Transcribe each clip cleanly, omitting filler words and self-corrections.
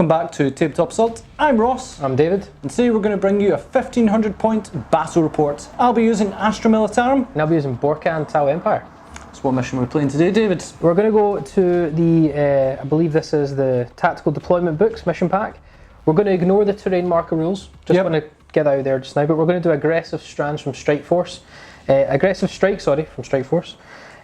welcome back to Tabletop Assault. I'm Ross. I'm David. And today we're going to bring you a 1500 point battle report. I'll be using Astra Militarum. And I'll be using Borkan Tau Empire. So what mission we're playing today, David? We're going to go to the, I believe this is the Tactical Deployment Books mission pack. We're going to ignore the terrain marker rules. Just want to get out there just now, but we're going to do aggressive strands from Strike Force. Aggressive strike, from Strike Force.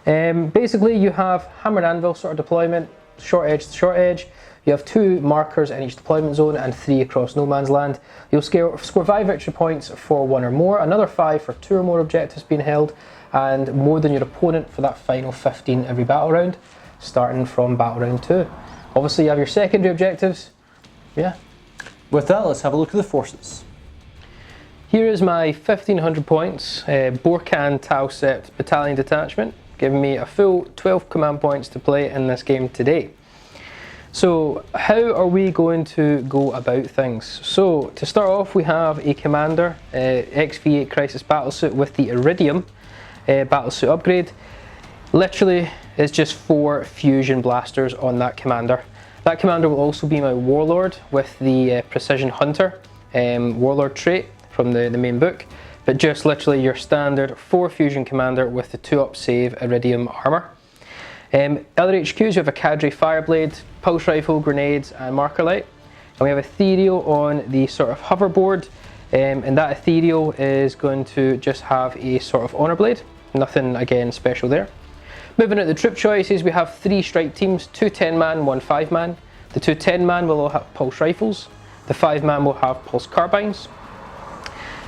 Basically you have hammer and anvil sort of deployment, short edge to short edge. You have 2 markers in each deployment zone and 3 across no man's land. You'll score 5 victory points for 1 or more, another 5 for 2 or more objectives being held, and more than your opponent for that final 15 every battle round, starting from battle round 2. Obviously you have your secondary objectives. With that, let's have a look at the forces. Here is my 1500 points, Borkan Tau Sept Battalion Detachment, giving me a full 12 command points to play in this game today. So how are we going to go about things? So to start off, we have a commander, XV8 Crisis Battlesuit with the Iridium Battlesuit upgrade. Literally, it's just 4 fusion blasters on that commander. That commander will also be my Warlord with the Precision Hunter Warlord trait from the main book, but just literally your standard 4 fusion commander with the 2-up save Iridium armour. Other HQs, we have a Cadre Fireblade, Pulse Rifle, Grenades and Marker Light. And we have Ethereal on the sort of hoverboard, and that Ethereal is going to just have a sort of Honour Blade. Nothing again special there. Moving at the troop choices, we have 3 strike teams, 2 10-man, 1 5-man. The 2 10-man will all have Pulse Rifles, the 5-man will have Pulse Carbines.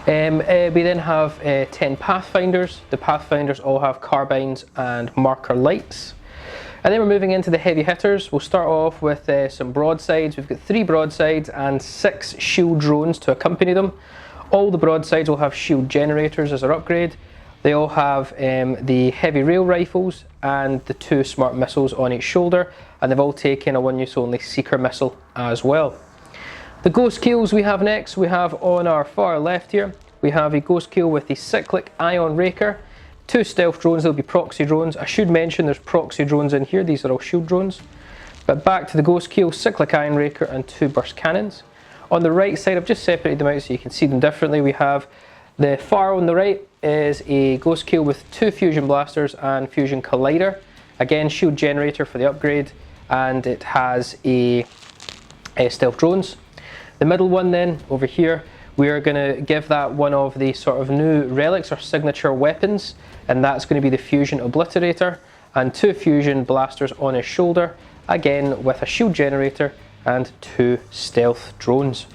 We then have 10 Pathfinders. The Pathfinders all have Carbines and Marker Lights. And then we're moving into the heavy hitters. We'll start off with some broadsides. We've got 3 broadsides and 6 shield drones to accompany them. All the broadsides will have shield generators as their upgrade. They all have the heavy rail rifles and the 2 smart missiles on each shoulder, and they've all taken a 1-use only seeker missile as well. The ghost kills we have next, we have on our far left here, we have a ghost kill with the cyclic ion raker. 2 stealth drones, they'll be proxy drones. I should mention there's proxy drones in here, these are all shield drones. But back to the ghost kill, cyclic ion raker and 2 burst cannons. On the right side, I've just separated them out so you can see them differently. We have the far on the right is a ghost kill with 2 fusion blasters and fusion collider. Again, shield generator for the upgrade, and it has a stealth drones. The middle one then, over here, we are going to give that one of the sort of new relics or signature weapons, and that's going to be the fusion obliterator and 2 fusion blasters on his shoulder, again with a shield generator and 2 stealth drones.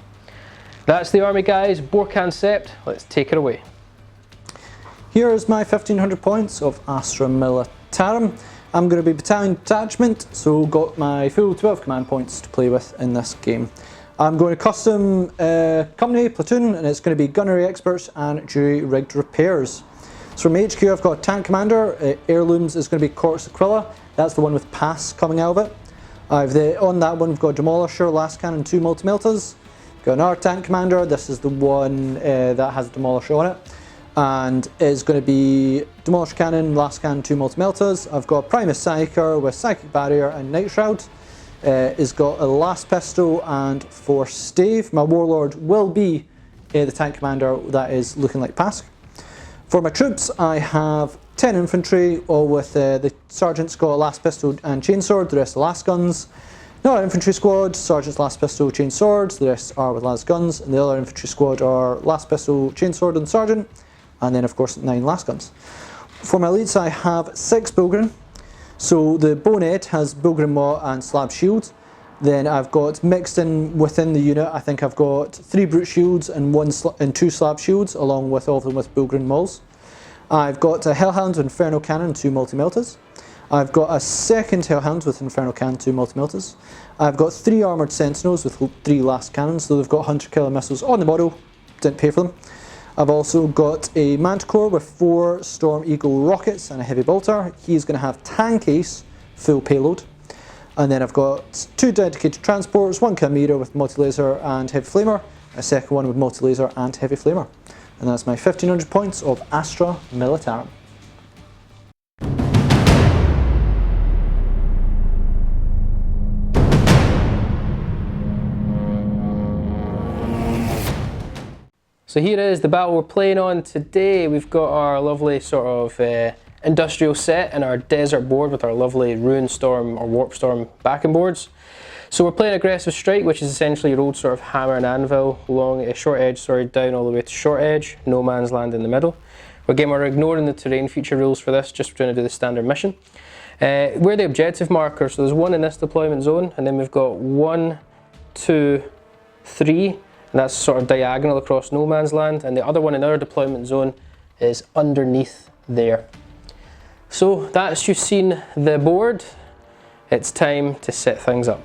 That's the army, guys. Borkan Sept, let's take it away. Here is my 1500 points of Astra Militarum. I'm going to be battalion detachment, so got my full 12 command points to play with in this game. I'm going to custom company, platoon, and it's going to be gunnery experts and jury rigged repairs. So from HQ I've got a tank commander, heirlooms is going to be Cortex Aquila, that's the one with pass coming out of it. On that one we've got Demolisher, last cannon, 2 multi-meltas. Got another tank commander, this is the one that has Demolisher on it. And it's going to be Demolisher cannon, last cannon, 2 multi-meltas. I've got Primus Psyker with Psychic Barrier and Night Shroud. It's got a last pistol and 4 stave. My warlord will be the tank commander that is looking like Pask. For my troops I have 10 infantry, all with the sergeant's got a last pistol and chainsword, the rest are last guns. Another infantry squad, sergeant's last pistol, chain swords, the rest are with last guns, and the other infantry squad are last pistol, chainsword and sergeant, and then of course 9 last guns. For my leads I have 6 Bilgrim. So the Bonehead has Bilgrim Maw and Slab Shield. Then I've got mixed in within the unit, I think I've got 3 Brute Shields and 2 Slab Shields, along with all of them with Bilgrim Maws. I've got a Hellhound with Inferno Cannon and 2 multi-meltas. I've got a second Hellhound with Inferno Cannon, 2 multi-meltas. I've got 3 Armoured Sentinels with 3 last cannons, so they've got Hunter Killer missiles on the model, didn't pay for them. I've also got a Manticore with 4 Storm Eagle rockets and a heavy bolter. He's going to have tank ace, full payload. And then I've got 2 dedicated transports, 1 Chimera with multi-laser and heavy flamer, a second one with multi-laser and heavy flamer. And that's my 1500 points of Astra Militarum. So here is the battle we're playing on today. We've got our lovely sort of industrial set and our desert board with our lovely Ruin Storm or Warp Storm backing boards. So we're playing aggressive strike, which is essentially your old sort of hammer and anvil, long short edge, down all the way to short edge, no man's land in the middle. Again, we're ignoring the terrain feature rules for this, just trying to do the standard mission. We're the objective marker, so there's one in this deployment zone, and then we've got 1, 2, 3, and that's sort of diagonal across no man's land, and the other one in our deployment zone is underneath there. So that's you've seen the board. It's time to set things up.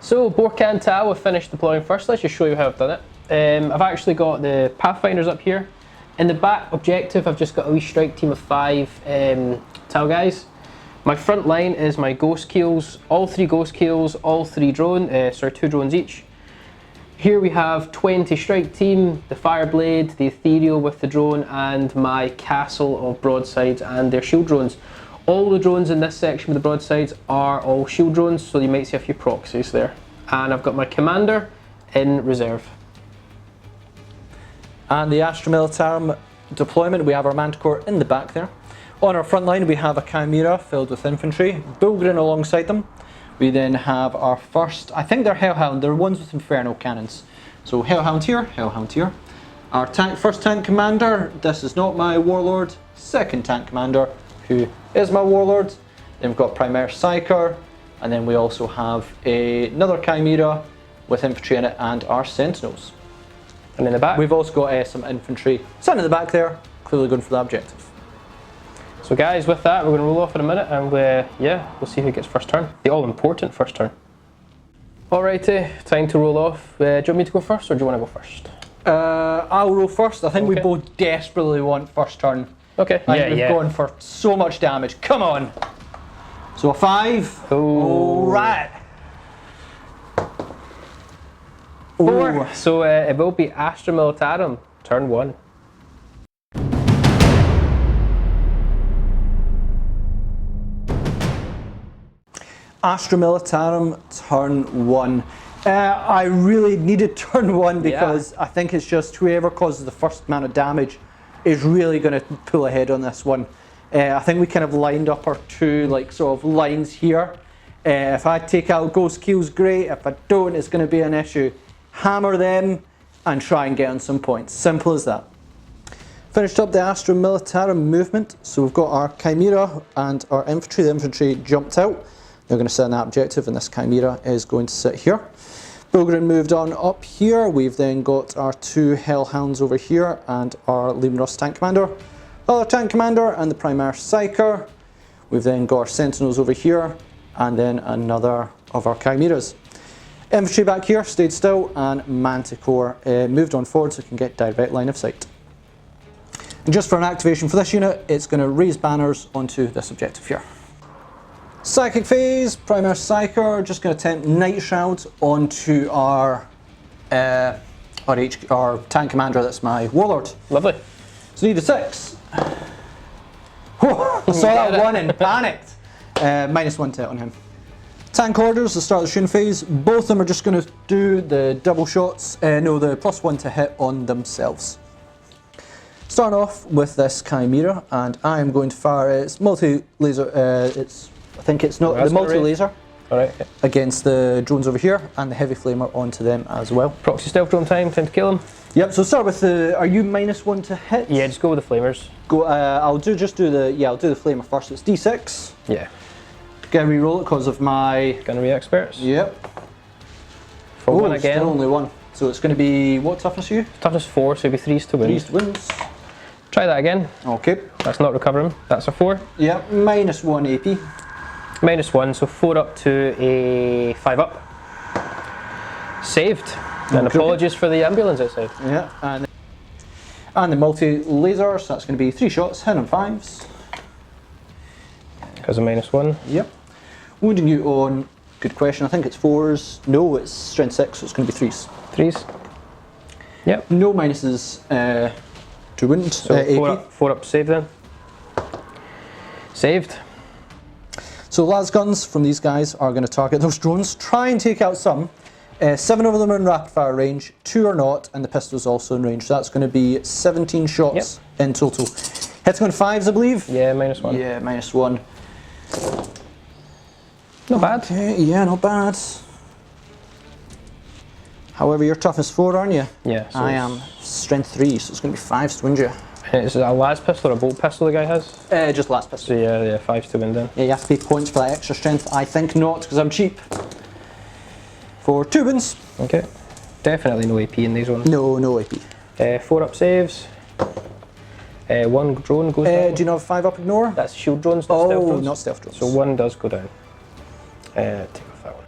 So Borkan Tau, we've finished deploying first. Let's just show you how I've done it. I've actually got the Pathfinders up here. In the back objective, I've just got a wee strike team of 5 Tau guys. My front line is my Ghost Keels, all 3 Ghost Keels, all 3 drones, 2 drones each. Here we have 20 strike team, the Fireblade, the Ethereal with the drone, and my castle of broadsides and their shield drones. All the drones in this section with the broadsides are all shield drones, so you might see a few proxies there. And I've got my commander in reserve. And the Astra Militarum deployment, we have our Manticore in the back there. On our front line we have a Chimera filled with infantry, Bulgrin alongside them. We then have our first, I think they're Hellhound, they're ones with Inferno cannons. So Hellhound here, Hellhound here. Our first tank commander, this is not my Warlord. Second tank commander, who is my Warlord. Then we've got Primaire Psyker, and then we also have another Chimera with infantry in it and our Sentinels. And in the back? We've also got some infantry sitting in the back there, clearly going for the objective. So guys, with that, we're going to roll off in a minute and yeah, we'll see who gets first turn. The all-important first turn. Alrighty, time to roll off. Do you want me to go first or do you want to go first? I'll roll first. I think we both desperately want first turn. Okay, We've gone for so much damage. Come on! So a 5. Alright. 4. So it will be Astra Militarum, turn 1. Astra Militarum, turn 1. I really needed turn 1 because I think it's just whoever causes the first amount of damage is really going to pull ahead on this one. I think we kind of lined up our 2 sort of lines here. If I take out Ghost Keels, great. If I don't, it's going to be an issue. Hammer them and try and get on some points. Simple as that. Finished up the Astra Militarum movement. So we've got our Chimera and our infantry. The infantry jumped out. They're going to sit on that objective, and this Chimera is going to sit here. Bulgrin moved on up here. We've then got our 2 Hellhounds over here and our Leman Russ tank commander. Other tank commander and the Primaire Psyker. We've then got our Sentinels over here and then another of our Chimeras. Infantry back here stayed still, and Manticore moved on forward so it can get direct line of sight. And just for an activation for this unit, it's going to raise banners onto this objective here. Psychic phase, Primaire Psyker, just going to attempt Night Shroud onto our tank commander, that's my Warlord. Lovely. So need a 6. Whoa, I saw that 1 and panicked. -1 to hit on him. Tank orders, the start of the shooting phase, both of them are just going to do the double shots, the +1 to hit on themselves. Starting off with this Chimera, and I am going to fire its multi-laser, I think it's not the multi-laser, against the drones over here, and the heavy flamer onto them as well. Proxy stealth drone time to kill them. Yep, so start with the, are you -1 to hit? Yeah, just go with the flamers. Go, I'll do the flamer first, it's D6. Yeah. Gonna re-roll it because of my... Gunnery experts. Yep. For 1 again. Still only 1. So it's going to be, what toughness are you? Toughness 4, so it'll be 3s to win. 3s to wins. Try that again. Okay. That's not recovering. That's a 4. Yep, -1 AP. -1, so 4 up to a 5 up. Saved. And apologies for the ambulance outside. Yeah, and the multi-laser, so that's going to be 3 shots, hit on 5s. Because of -1. Yep. Wounding you on, good question, I think it's 4s. No, it's strength 6, so it's going to be 3s. 3s. Yep. No minuses to wound. So 4 up to save then. Saved. So las guns from these guys are going to target those drones, try and take out some. 7 of them are in rapid fire range, 2 are not, and the pistol's also in range. So that's going to be 17 shots in total. Hitting on 5s, I believe? Yeah, -1. Yeah, -1. Not bad. Okay, yeah, not bad. However, you're toughness 4, aren't you? Yeah. So I am strength 3, so it's going to be 5s to win you. Is it a las pistol or a bolt pistol the guy has? Just last pistol. So yeah, 5s to win then. Yeah, you have to pay points for that extra strength. I think not, because I'm cheap. For 2 wins. Okay. Definitely no AP in these ones. No AP. 4 up saves. 1 drone goes down. Do you know 5 up ignore? That's shield drones, not stealth drones. Not stealth drones. So 1 does go down. Take off that one.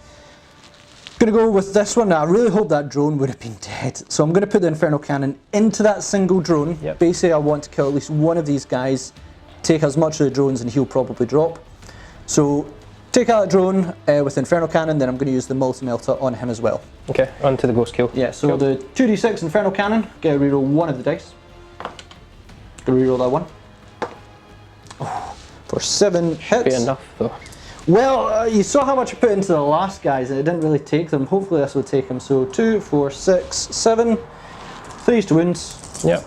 Gonna go with this one now. I really hope that drone would have been dead. So I'm gonna put the Inferno Cannon into that single drone. Yep. Basically, I want to kill at least one of these guys, take as much of the drones, and he'll probably drop. So take out that drone with the Inferno Cannon, then I'm gonna use the multi-melter on him as well. Okay, on to the ghost kill. Yeah, so Cool. the 2d6 Inferno Cannon, get to reroll 1 of the dice. Gonna reroll that one. Oh, for 7 hits. Be enough though. Well, you saw how much I put into the last guys and it didn't really take them. Hopefully this will take them. So 2, 4, 6, 7. 3s to wounds. Yep.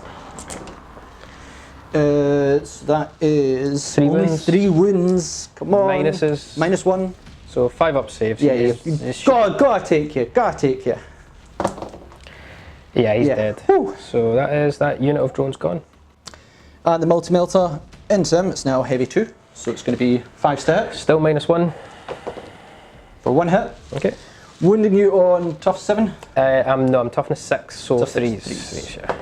So that is 3 only wounds. 3 wounds. Come on. Minuses. -1. So 5 up saves. Yeah, yeah. He's Gotta take you. Gotta take you. Yeah, he's Yeah. dead. Whew. So that is that unit of drones gone. And the multi-melter into him. It's now heavy 2. So it's going to be 5 to hit Still -1. for 1 hit. Okay. Wounding you on tough 7. I'm toughness 6, so Toughness 3s. threes. Yeah.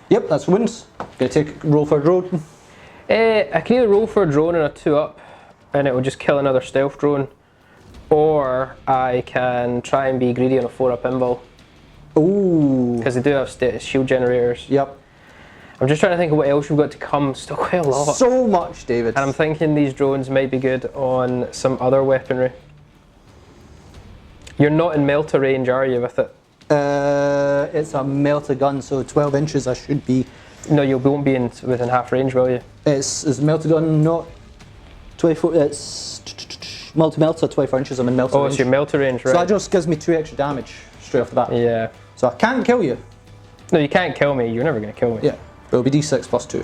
Yep, that's wounds. Gonna take roll for a drone. I can either roll for a drone and a 2 up, and it will just kill another stealth drone, or I can try and be greedy on a 4 up invul, Ooh. because they do have shield generators. Yep. I'm just trying to think of what else we've got to come. Still quite a lot. So much, David. And I'm thinking these drones might be good on some other weaponry. You're not in melter range, are you, with it? It's a melter gun, so 12 inches I should be. No, you won't be within half range, will you? Is melter gun not 24? It's multi-melter, 24 inches. I'm in melter Oh, range. it's your melter range, right? So that just gives me 2 extra damage straight off the bat. Yeah. So I can't kill you. No, you can't kill me. You're never going to kill me. Yeah. But it'll be d6 plus 2.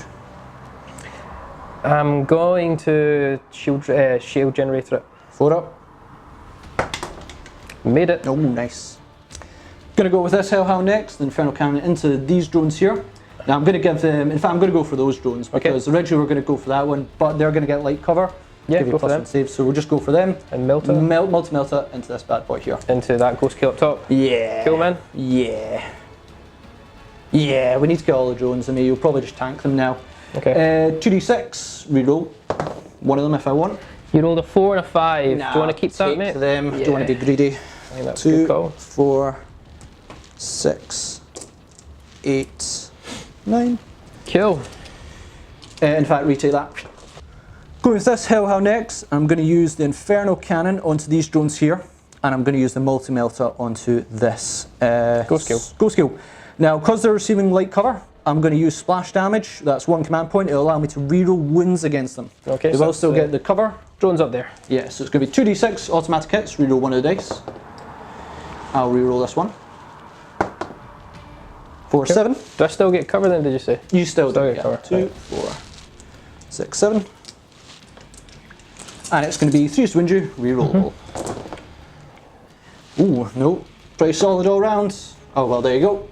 I'm going to shield generator it. 4 up. Made it. Oh, nice. Gonna go with this Hellhound next, the Inferno Cannon into these drones here. Now I'm gonna give them, in fact I'm gonna go for those drones because originally we are gonna go for that one, but they're gonna get light cover. Yeah, give you go for +1 them. save, so we'll just go for them. And melter Multi-melter into this bad boy here. into that ghost kill up top. Yeah. Kill man. Yeah. Yeah, we need to kill all the drones. I mean, you'll probably just tank them now. Okay. 2d6, reroll. One of them if I want. You rolled a 4 and a 5. Do you want to keep that, take mate? them. Yeah. Don't want to be greedy. I think that's a good 2, call. 4, 6, 8, 9. Kill. In fact, retake that. Going with this Hellhound next, I'm going to use the Inferno Cannon onto these drones here, and I'm going to use the multi-melter onto this Ghost kill. Ghost kill. Now, because they're receiving light cover, I'm going to use splash damage. That's 1 command point. It'll allow me to reroll wounds against them. Okay. They so will still get the cover. drones up there. Yeah, so it's going to be 2d6 automatic hits. Reroll 1 of the dice. I'll reroll this one. 4, 7. Do I still get cover then? Did you say? You still do. get Yeah. cover. 2, Right. 4, 6, 7. And it's going to be 3s to wound you. Reroll. Ooh, no. Pretty solid all round. Oh, well, there you go.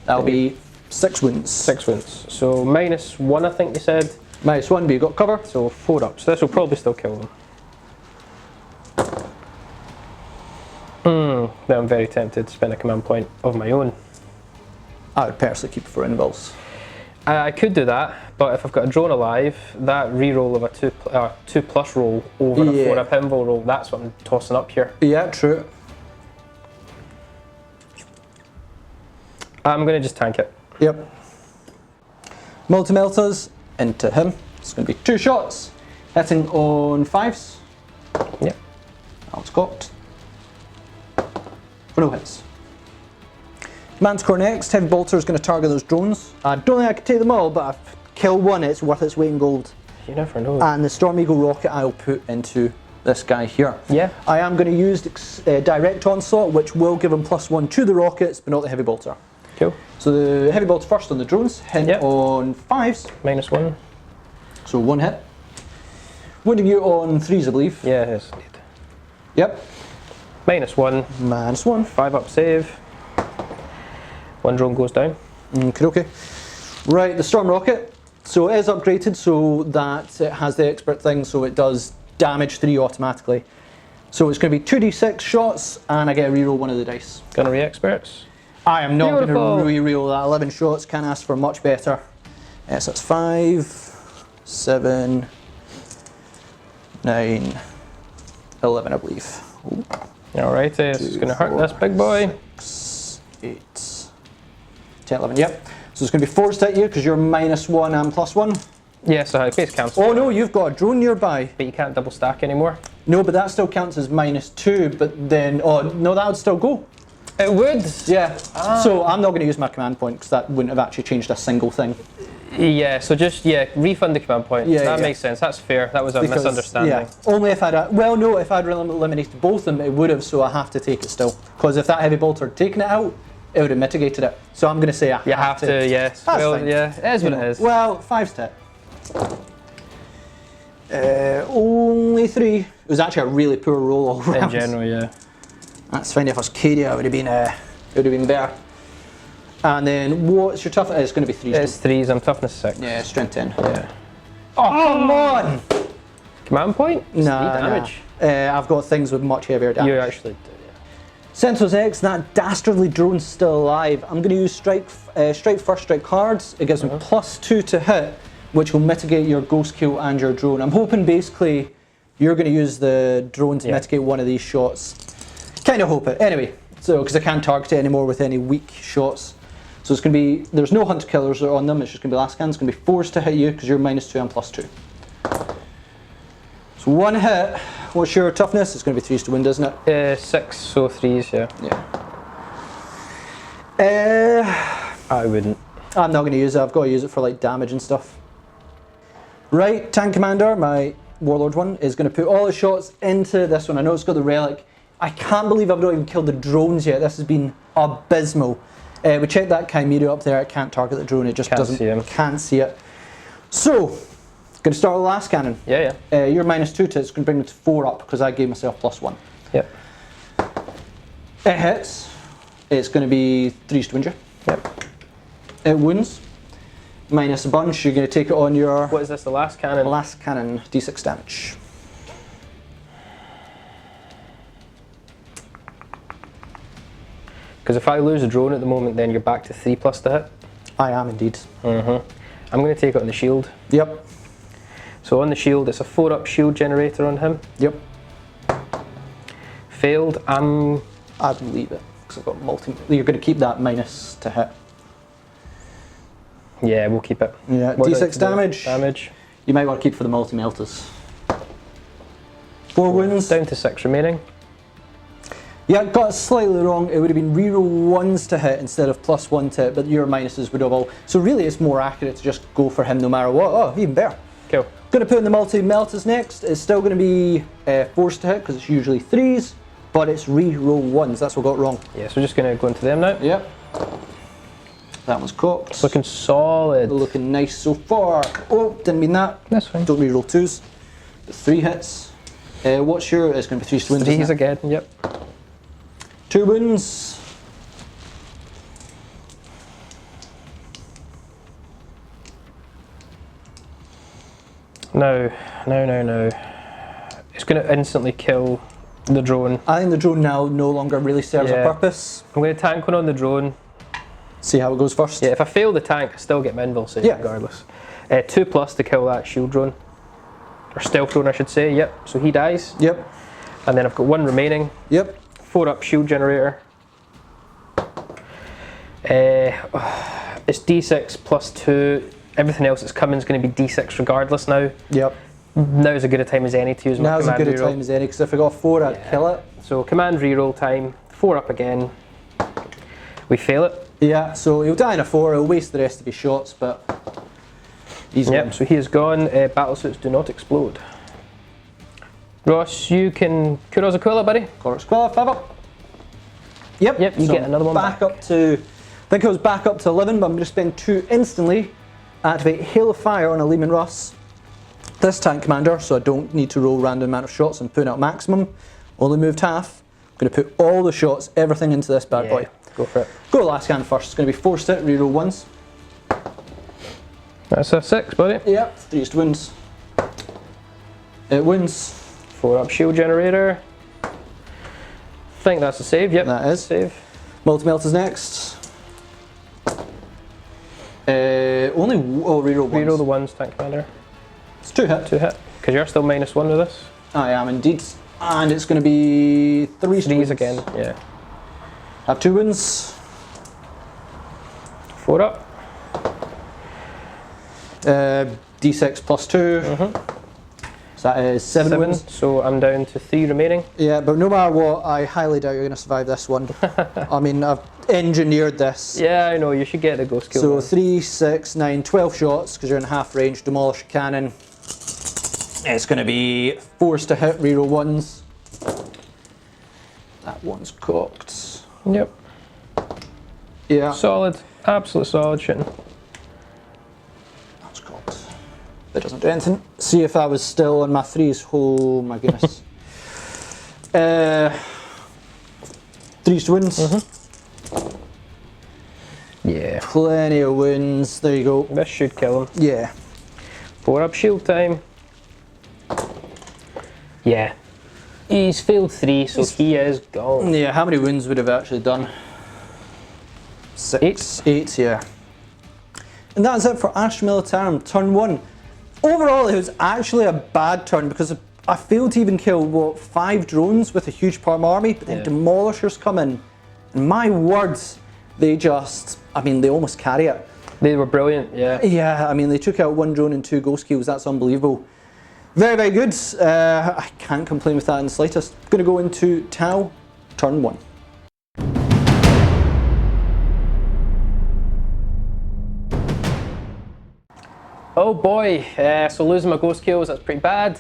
That'll be 6 wounds. 6 wounds. So -1, I think you said. -1, but you got cover. So 4 up. So this will probably still kill them. Now I'm very tempted to spend a command point of my own. I would personally keep it for invuls. I could do that, but if I've got a drone alive, that reroll of a 2 plus roll over a 4 up invul roll, that's what I'm tossing up here. Yeah, true. I'm going to just tank it. Yep. Multi-melters into him. It's going to be 2 shots. Hitting on 5s. Yep. That was cocked. For no hits. Command score next. Heavy bolter is going to target those drones. I don't think I can take them all, but if I kill one, it's worth its weight in gold. You never know. And the Storm Eagle rocket I'll put into this guy here. Yeah. I am going to use direct onslaught, which will give him +1 to the rockets, but not the heavy bolter. Cool. So the heavy bolter first on the drones, hit on 5s. -1. So 1 hit. Wounding you on 3s, I believe. Yeah, it is indeed. Yep. -1. -1. 5 up save. 1 drone goes down. Okay. Right, the storm rocket. So it is upgraded so that it has the expert thing, so it does damage 3 automatically. So it's going to be 2d6 shots, and I get to reroll one of the dice. Gunnery experts. I am not going to Beautiful. reroll that. 11 shots, can't ask for much better. So that's 5, 7, 9, 11, I believe. Ooh. Alright, this is going to hurt this big boy. 6, 8, 10, 11, yep. So it's going to be forced at you because you're -1 and +1. Yes, base cancel. Oh no, you've got a drone nearby. But you can't double stack anymore. No, but that still counts as -2, but then, oh no, that would still go. It would? Yeah, so I'm not going to use my command point because that wouldn't have actually changed a single thing. Yeah, so just, refund the command point. Yeah, that yeah. makes sense, that's fair. That was a misunderstanding. Yeah, only if I'd, well no, if I'd eliminated both of them, it would have, so I have to take it still. Because if that heavy bolter had taken it out, it would have mitigated it. So I'm going to say You have to, yes. That's well, fine. yeah, it is what it is. Well, 5's to hit. Only 3. It was actually a really poor roll all round. In general, yeah. That's fine. If I was Cadia, it would have been better. And then what's your toughness? It's going to be 3. It's 3s, I'm toughness 6. Yeah, strength 10. Yeah. Oh, come on! Command point? It's 3 damage. I've got things with much heavier damage. You actually do, yeah. Sentinels X, that dastardly drone's still alive. I'm going to use strike first, strike cards. It gives me +2 to hit, which will mitigate your ghost kill and your drone. I'm hoping basically you're going to use the drone to mitigate one of these shots. Kind of hope it. Anyway, so because I can't target it anymore with any weak shots. So it's going to be, there's no hunt killers on them, it's just going to be last scan. It's going to be 4s to hit you because you're -2 and +2. So 1 hit. What's your toughness? It's going to be 3s to win, isn't it? 6, so 3s, yeah. I wouldn't. I'm not going to use it. I've got to use it for like damage and stuff. Right, Tank Commander, my Warlord one, is going to put all the shots into this one. I know it's got the relic. I can't believe I've not even killed the drones yet. This has been abysmal. We checked that Chimera up there. It can't target the drone. It just can't see it. So, going to start with the last cannon. Yeah. You're -2 to it. It's going to bring me to 4 up because I gave myself +1. Yep. It hits. It's going to be 3s to injure. Yep. It wounds. Minus a bunch. You're going to take it on your... What is this, the last cannon? Last cannon, d6 damage. Because if I lose a drone at the moment, then you're back to 3+ to hit. I am indeed. I'm going to take it on the shield. Yep. So on the shield, it's a 4-up shield generator on him. Yep. Failed. I'd leave it because I've got multi. You're going to keep that minus to hit. Yeah, we'll keep it. Yeah. What D6 damage. Damage. You might want to keep for the multi melters. 4 wounds. Down to 6 remaining. Yeah, got it slightly wrong. It would have been reroll 1s to hit instead of +1 to hit, but your minuses would have all. So really, it's more accurate to just go for him no matter what. Oh, even better. Cool. Going to put in the multi melters next. It's still going to be 4s to hit because it's usually 3s, but it's reroll 1s. That's what got wrong. Yeah, so we're just going to go into them now. Yep. That one's cocked. It's looking solid. Looking nice so far. Oh, didn't mean that. That's fine. Don't reroll 2s. 3 hits. What's your? It's going to be 3s to win. 3s again. Yep. 2 wounds. No. It's going to instantly kill the drone. I think the drone now no longer really serves a purpose. I'm going to tank one on the drone. See how it goes first. Yeah, if I fail the tank, I still get my invul save regardless. 2+ to kill that shield drone. Or stealth drone, I should say. Yep. So he dies. Yep. And then I've got 1 remaining. Yep. 4-up shield generator. It's D6 +2. Everything else that's coming is going to be D6 regardless now. Yep. Now's as good a time as any to use my command reroll. Now's as good a time as any because if I got 4, I'd kill it. So command reroll time. 4-up again. We fail it. Yeah. So he'll die in a 4. He'll waste the rest of his shots, but he's so he is gone. Battlesuits do not explode. Ross, you can Kuros Aquila, buddy. Chorus Quilla, 5 up. Yep, Yep, you so get another one back. up to, I think it was back up to 11, but I'm going to spend 2 instantly. Activate Hail of Fire on a Leman Russ. This tank commander, so I don't need to roll random amount of shots and put out maximum. Only moved half. I'm going to put all the shots, everything into this bad boy. Go for it. Go last scan first. It's going to be forced hit, reroll ones. That's a 6, buddy. Yep, 3 wounds. It wins. 4 up shield generator. Think that's a save, yep. That is. Save. Multi-melt is next. Reroll ones. Reroll the ones, tank commander. It's 2 hit. 2 hit. Because you're still -1 with this. I am indeed. And it's going to be 3 Threes again, yeah. Have 2 wins. 4 up. D6 plus 2. So that is 7 wins. So I'm down to 3 remaining. Yeah, but no matter what, I highly doubt you're going to survive this one. I mean, I've engineered this. Yeah, I know, you should get the ghost kill. So 3, 6, 9, 12 shots, because you're in half range, demolish a cannon. It's going to be forced to hit, reroll ones. That one's cocked. Yep. Yeah. Solid, absolute solid shooting. That's cocked. That doesn't do anything. See if I was still on my 3s. Oh my goodness. 3 wins. Yeah. Plenty of wins. There you go. This should kill him. Yeah. 4 up shield time. Yeah. He's failed 3, so he is gone. Yeah, how many wins would have actually done? 6. 8, yeah. And that's it for Astra Militarum, turn 1. Overall, it was actually a bad turn because I failed to even kill, what, 5 drones with a huge palm army, but then demolishers come in. And my words, they just, I mean, they almost carry it. They were brilliant, yeah. Yeah, I mean, they took out 1 drone and 2 ghost kills, that's unbelievable. Very, very good. I can't complain with that in the slightest. Going to go into Tau, turn 1. Oh boy, so losing my ghost kills, that's pretty bad.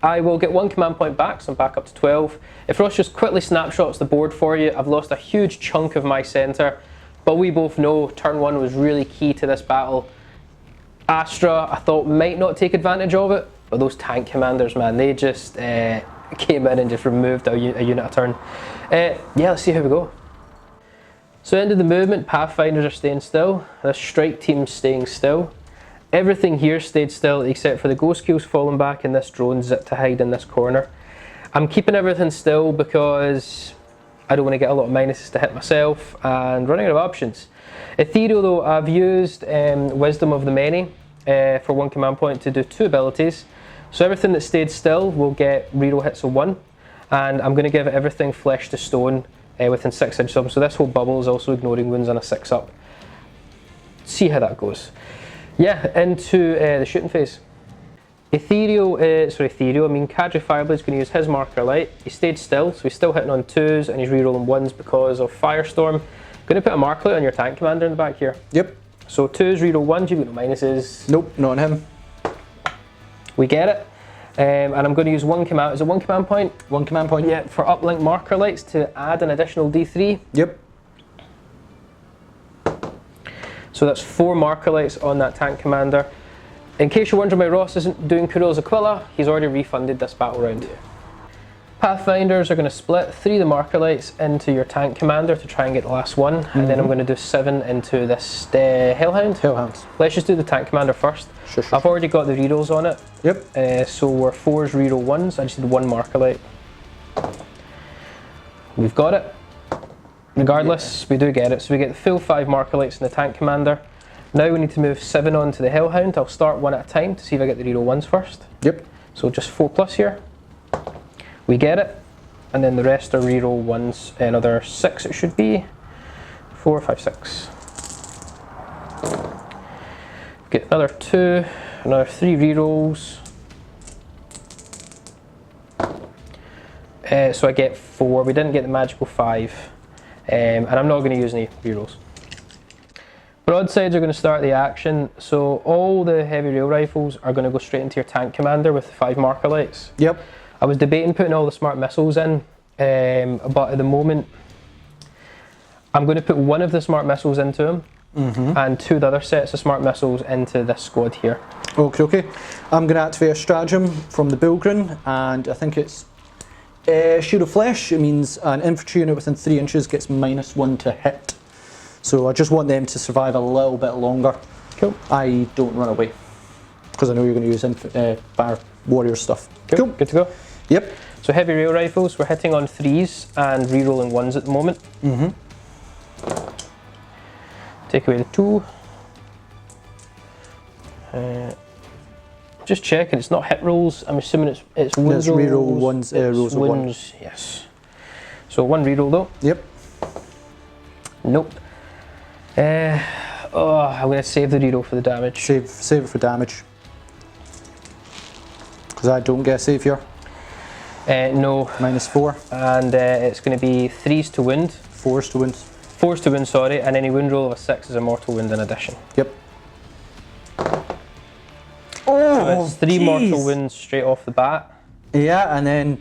I will get 1 command point back, so I'm back up to 12. If Ross just quickly snapshots the board for you, I've lost a huge chunk of my centre, but we both know turn 1 was really key to this battle. Astra, I thought, might not take advantage of it, but those tank commanders, man, they just came in and just removed a unit a turn. Yeah, let's see how we go. So end of the movement, Pathfinders are staying still, the strike team's staying still. Everything here stayed still except for the ghost kills falling back and this drone zip to hide in this corner. I'm keeping everything still because I don't want to get a lot of minuses to hit myself and running out of options. Ethereal though, I've used Wisdom of the Many for 1 command point to do 2 abilities. So everything that stayed still will get reroll hits of 1, and I'm going to give everything flesh to stone within 6 inches of them. So this whole bubble is also ignoring wounds on a 6 up. See how that goes. Yeah, into the shooting phase. Ethereal, I mean Cadre Fireblade's going to use his marker light. He stayed still, so he's still hitting on 2s and he's rerolling 1s because of Firestorm. Going to put a marker light on your tank commander in the back here. Yep. So 2s, reroll 1s, you've got no minuses. Nope, not on him. We get it. And I'm going to use 1 command, is it 1 command point? 1 command point. Yeah, for uplink marker lights to add an additional D3. Yep. So that's 4 marker lights on that tank commander. In case you're wondering why Ross isn't doing Kuros Aquila, he's already refunded this battle round. Pathfinders are going to split 3 of the marker lights into your tank commander to try and get the last one, and then I'm going to do 7 into this Hellhound. Let's just do the tank commander first. Sure. I've already got the rerolls on it. Yep. So we're 4s reroll 1s, I just need 1 marker light. We've got it. Regardless, we do get it. So we get the full 5 marker lights in the tank commander. Now we need to move 7 on to the Hellhound. I'll start 1 at a time to see if I get the reroll 1s first. Yep. So just 4+ here. We get it. And then the rest are reroll 1s. Another 6 it should be. 4, 5, 6. Get another 2. Another 3 rerolls. So I get 4. We didn't get the magical 5. And I'm not going to use any rerolls. Broadsides are going to start the action, so all the heavy rail rifles are going to go straight into your tank commander with the 5 marker lights. Yep. I was debating putting all the smart missiles in, but at the moment I'm going to put one of the smart missiles into him, and two of the other sets of smart missiles into this squad here. Okay. I'm going to activate a stratagem from the Bilgrin, and I think it's Shield of Flesh. It means an infantry unit within 3 inches gets -1 to hit. So I just want them to survive a little bit longer. Cool. I don't run away, because I know you're going to use fire warrior stuff. Cool. Good to go. Yep. So heavy rail rifles, we're hitting on 3s and re-rolling 1s at the moment. Take away the 2. Just checking, it's not hit rolls. I'm assuming it's wound rolls. Re-roll ones, rolls of 1. Yes. So 1 re-roll though. Yep. Nope. I'm going to save the re-roll for the damage. Save it for damage, because I don't get a save here. No. -4. And it's going to be 3s to wound. 4s to wound. 4s to wound, sorry, and any wound roll of a 6 is a mortal wound in addition. Yep. So it's 3 mortal wounds straight off the bat. Yeah, and then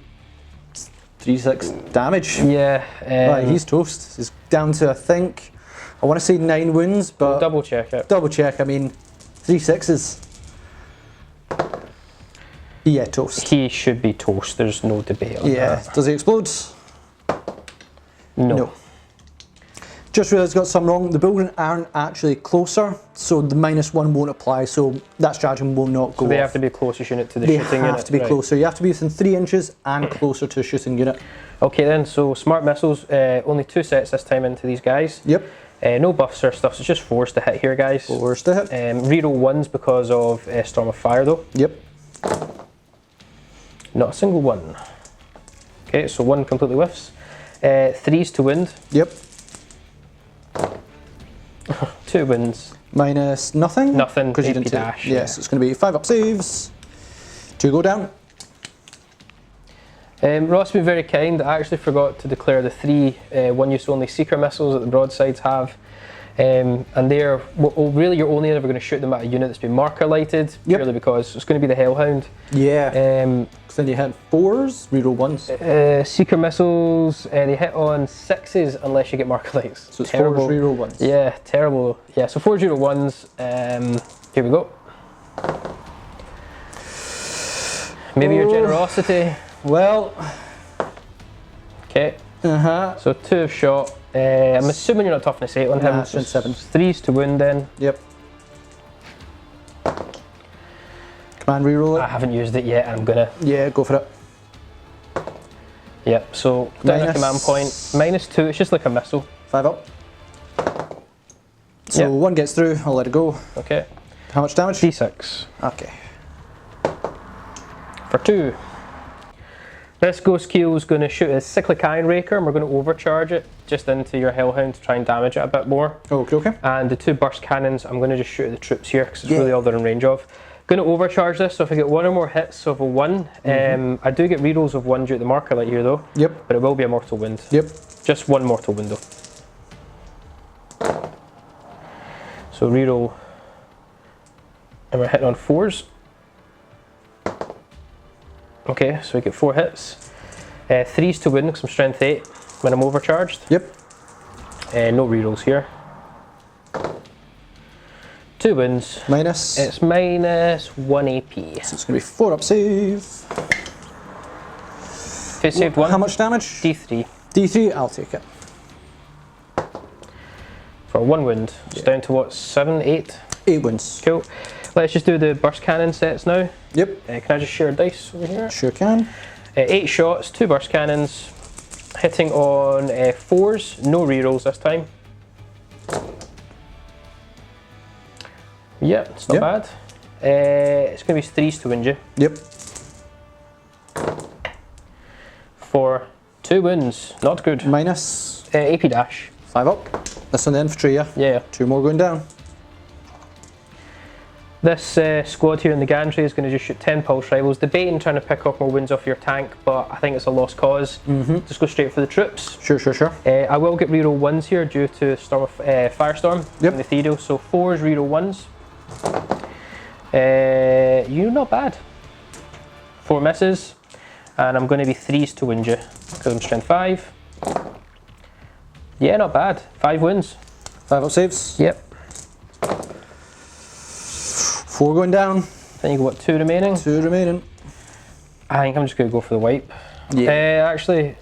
3/6 damage. Yeah. Right, he's toast. He's down to, I think, I want to say 9 wounds, but double check it. Double check. I mean, 3 6s. Yeah, toast. He should be toast. There's no debate on that. Does he explode? No. Just realised I got something wrong. The Bilgrin aren't actually closer, so the -1 won't apply, so that stratagem will not go So they off. have to be closest unit to the shooting unit. They have to be closer. You have to be within 3 inches and closer to a shooting unit. Okay then, so smart missiles, only 2 sets this time into these guys. Yep. No buffs or stuff, so it's just 4s to hit here, guys. 4s to hit. Reroll 1s because of Storm of Fire though. Yep. Not a single one. Okay, so 1 completely whiffs. 3s to wound. Yep. 2 wounds. Minus nothing? Nothing, because you AP didn't take. dash. Yes, it's going to be 5 up saves. 2 go down. Ross has been very kind. I actually forgot to declare the 3 one-use only seeker missiles that the broadsides have. And they're, well, really you're only ever going to shoot them at a unit that's been marker lighted, purely because it's going to be the Hellhound. Yeah. Then you hit 4s, reroll 1s. Seeker missiles, they hit on 6s unless you get marker lights. So it's terrible. 4s, reroll 1s. Yeah, terrible. Yeah, so 4s, reroll 1s. Here we go. Maybe your generosity. Well. Okay. So 2 have shot. I'm assuming you're not toughness 8 on him. Nah, 7. 3s to wound then. Yep. Command reroll it. I haven't used it yet, and I'm gonna. Yeah, go for it. Yep, so down a command point. -2, it's just like a missile. 5 up. So 1 gets through, I'll let it go. Okay. How much damage? D6. Okay. For 2. This Ghost Keel is going to shoot a Cyclic Iron Raker, and we're going to overcharge it just into your Hellhound to try and damage it a bit more. Okay. And the 2 burst cannons, I'm going to just shoot at the troops here because it's really all they're in range of. Going to overcharge this, so if I get 1 or more hits of a 1, I do get rerolls of 1 due to the marker light here though. Yep. But it will be a mortal wound. Yep. Just 1 mortal wound though. So reroll, and we're hitting on 4s. Okay, so we get 4 hits. 3s to wound because I'm strength 8 when I'm overcharged. Yep. No rerolls here. 2 wounds. Minus. It's -1 AP. So it's going to be 4 up save. If it saved 1. How much damage? D3. D3, I'll take it. For 1 wound. It's down to what, 7, 8? 8 wounds. Cool. Let's just do the burst cannon sets now. Yep. Can I just share a dice over here? Sure can. 8 shots, 2 burst cannons, hitting on 4s, no rerolls this time. Yep, it's not bad. It's going to be 3s to wound you. Yep. For 2 wounds, not good. Minus. AP dash. 5 up. That's on the infantry, yeah? Yeah. 2 more going down. This squad here in the gantry is going to just shoot 10 pulse rifles, debating trying to pick up more wounds off your tank, but I think it's a lost cause. Just go straight for the troops. Sure. I will get reroll 1s here due to Storm of Firestorm in the Thedo, so 4s reroll 1s. You're not bad. 4 misses, and I'm going to be 3s to win you because I'm strength 5. Yeah, not bad. 5 wins. 5 up saves. Yep. 4 going down. Then you got 2 remaining. 2 remaining. I think I'm just going to go for the wipe. Yeah. Actually,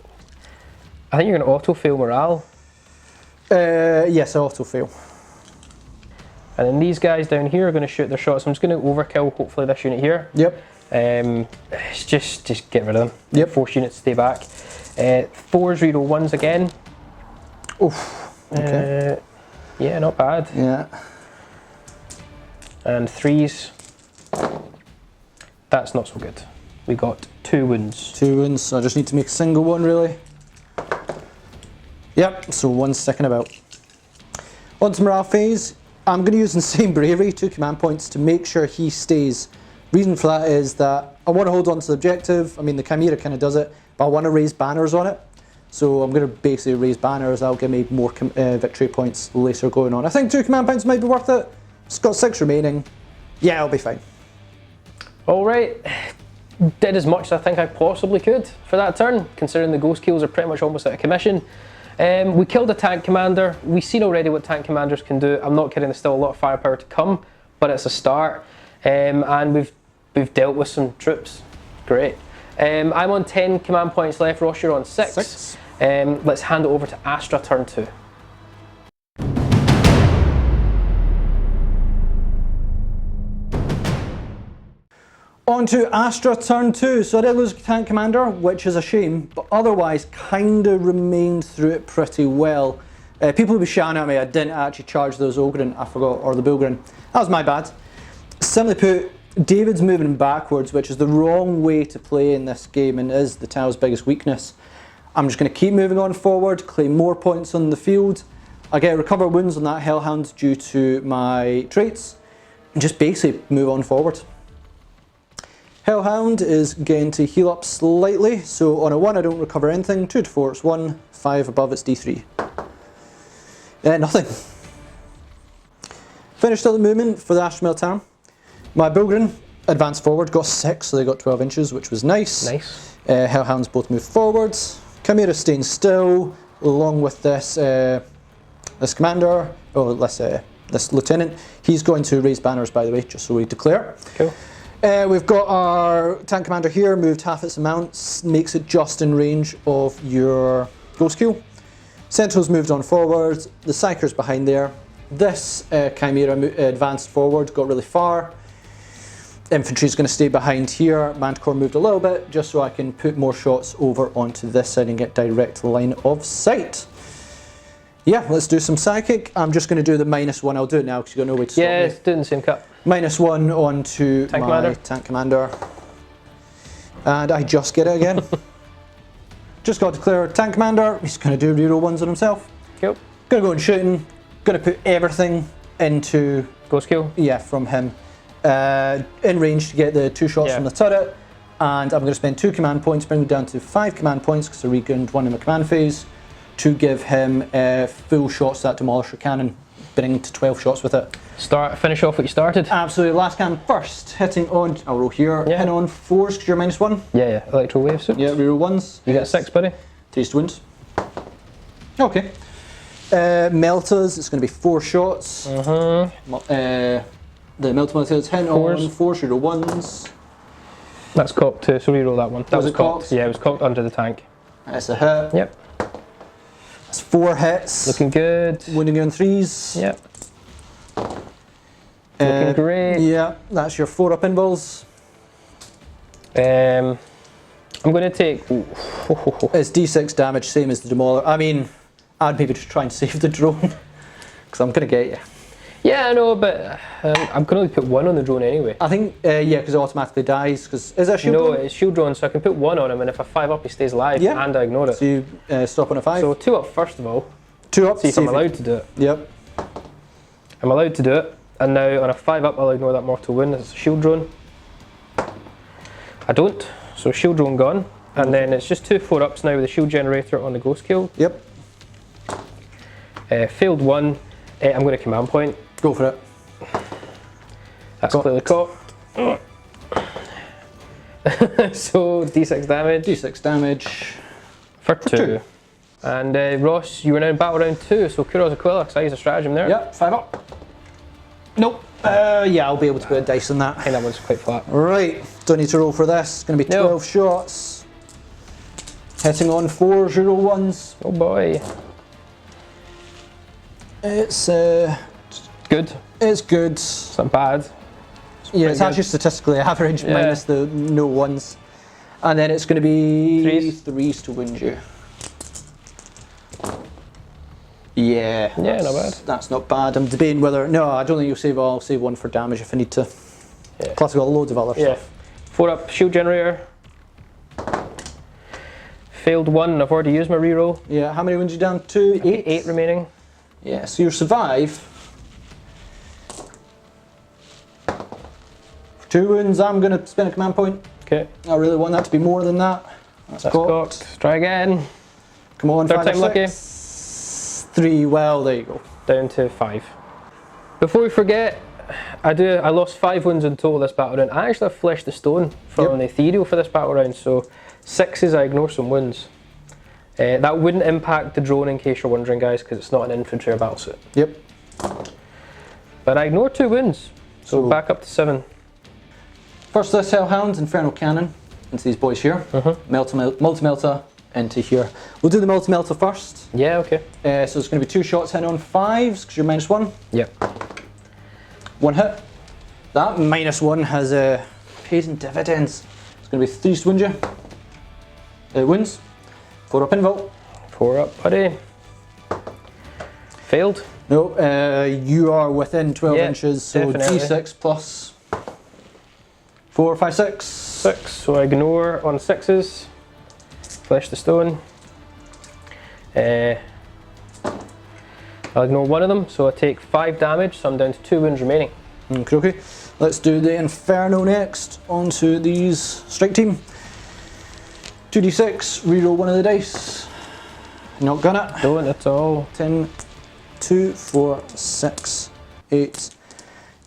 I think you're going to auto fail morale. Yes, I auto fail. And then these guys down here are going to shoot their shots. I'm just going to overkill hopefully this unit here. Yep. It's just get rid of them. Yep. Force units stay back. 4s reroll 1s again. Oof. Okay. Yeah, not bad. Yeah. And 3s. That's not so good. We got 2 wounds. 2 wounds, so I just need to make a single one really. Yep, so 1's sticking about. On to morale phase. I'm going to use Insane Bravery, 2 command points to make sure he stays. Reason for that is that I want to hold on to the objective. I mean, the Chimera kind of does it, but I want to raise banners on it. So I'm going to basically raise banners. That'll give me more victory points later going on. I think 2 command points might be worth it. It's got 6 remaining. Yeah, I'll be fine. Alright, did as much as I think I possibly could for that turn, considering the ghost kills are pretty much almost out of commission. We killed a tank commander. We've seen already what tank commanders can do. I'm not kidding, there's still a lot of firepower to come, but it's a start. And we've dealt with some troops. Great. I'm on 10 command points left, Ross, you're on 6. Let's hand it over to Astra turn 2. On to Astra turn 2. So I did lose tank commander, which is a shame, but otherwise kind of remained through it pretty well. People will be shouting at me, I didn't actually charge those Ogren, I forgot, or the Bilgren. That was my bad. Simply put, David's moving backwards, which is the wrong way to play in this game and is the Tau's biggest weakness. I'm just going to keep moving on forward, claim more points on the field. I get recover wounds on that Hellhound due to my traits, and just basically move on forward. Hellhound is going to heal up slightly, so on a 1 I don't recover anything, 2 to 4 it's 1, 5 above it's D3. Nothing. Finished up the movement for the Astra Militarum. My Bilgren advanced forward, got 6, so they got 12 inches, which was nice. Nice. Hellhounds both moved forwards. Chimera staying still, along with this this commander, or this lieutenant. He's going to raise banners, by the way, just so we declare. Cool. We've got our tank commander here, moved half its amount, makes it just in range of your ghost kill. Sentinels moved on forward, the Psyker's behind there. This Chimera advanced forward, got really far. Infantry's going to stay behind here. Manticore moved a little bit, just so I can put more shots over onto this side and get direct line of sight. Yeah, let's do some Psychic. I'm just going to do the -1, I'll do it now because you've got no way to stop me. Yeah, it's doing the same cut. -1 onto my tank commander. And I just get it again. Just got to declare tank commander. He's going to do reroll 1s on himself. Cool. Going to go and shooting. Going to put everything into ghost kill. Yeah, from him. In range to get the 2 shots from the turret. And I'm going to spend 2 command points, bring me down to 5 command points because I regained 1 in my command phase, to give him full shots to that Demolisher cannon, bringing to 12 shots with it. Finish off what you started. Absolutely. Last cannon first, hitting on, I'll roll here, hitting on 4s because you're -1. Yeah, electro wave suits. Yeah, reroll 1s. You get 6, buddy. Taste wounds. Okay. Meltas, it's going to be 4 shots. The Melta Melta's hitting on 4s, reroll 1s. That's cocked too, so reroll that one. That was cocked? Yeah, it was cocked under the tank. That's a hit. Yep. That's 4 hits. Looking good. Wounding you on 3s. Yep. Looking great. Yeah, that's your 4 up involves. I'm going to take... It's D6 damage, same as the Demoler. I mean, I'd maybe just try and save the drone, because I'm going to get you. Yeah, I know, but I'm going to only put 1 on the drone anyway. I think, yeah, because it automatically dies. Because is it a shield drone? No, it's shield drone, so I can put 1 on him, and if I 5 up, he stays alive, and I ignore it. So you stop on a 5? So 2 up first of all. 2 up, see if I'm allowed to do it. Yep. I'm allowed to do it, and now on a 5 up, I'll ignore that mortal wound. It's a shield drone. I don't, so shield drone gone. And then it's just 2 4-ups now with the shield generator on the ghost kill. Yep. Failed 1. I'm going to command point. Go for it. That's clearly caught. So D6 damage. D6 damage. For two. And Ross, you were now in battle round 2, so Kuros Aquila, because I used a stratagem there. Yep, 5 up. Nope. Yeah, I'll be able to put a dice on that. I think that one's quite flat. Right, don't need to roll for this. It's going to be 12 shots. Hitting on 4s, you roll 1s. Oh boy. It's good. It's good. It's not bad. It's actually statistically average minus the no 1s. And then it's going to be 3s to wound you. Yeah. Yeah, not bad. That's not bad. I'm debating whether... No, I don't think you'll save all. I'll save 1 for damage if I need to. Yeah. Plus I've got loads of other stuff. 4 up, shield generator. Failed 1, I've already used my reroll. Yeah, how many wounds you down to? 8? 8 remaining. Yeah, so you survive. For 2 wounds, I'm going to spend a command point. Okay. I really want that to be more than that. That's cocked. Try again. Come on, 3rd 5 time or lucky. 3, well, there you go. Down to 5. Before we forget, I lost 5 wounds in total this battle round. I actually have fleshed the stone from the ethereal for this battle round, so 6s I ignore some wounds. That wouldn't impact the drone in case you're wondering, guys, because it's not an infantry or battlesuit. Yep. But I ignore 2 wounds, so back up to 7. First this Hellhound, Infernal Cannon, into these boys here. Multi-melta into here. We'll do the multi-melta first. Yeah, okay. So it's going to be 2 shots hitting on 5s, because you're -1. Yep. 1 hit. That -1 has pays in dividends. It's going to be 3s to wound you. Wounds. 4 up invul. 4 up, buddy. Failed. No, you are within 12 inches, so definitely. D6 plus 4, 5, 6. 6, so I ignore on 6s. Flesh the stone. I'll ignore 1 of them, so I take 5 damage, so I'm down to 2 wounds remaining. Okay. Let's do the Inferno next, onto these strike team. 2d6, reroll 1 of the dice. Not gonna. Don't at all. 10, 2, 4, 6, 8,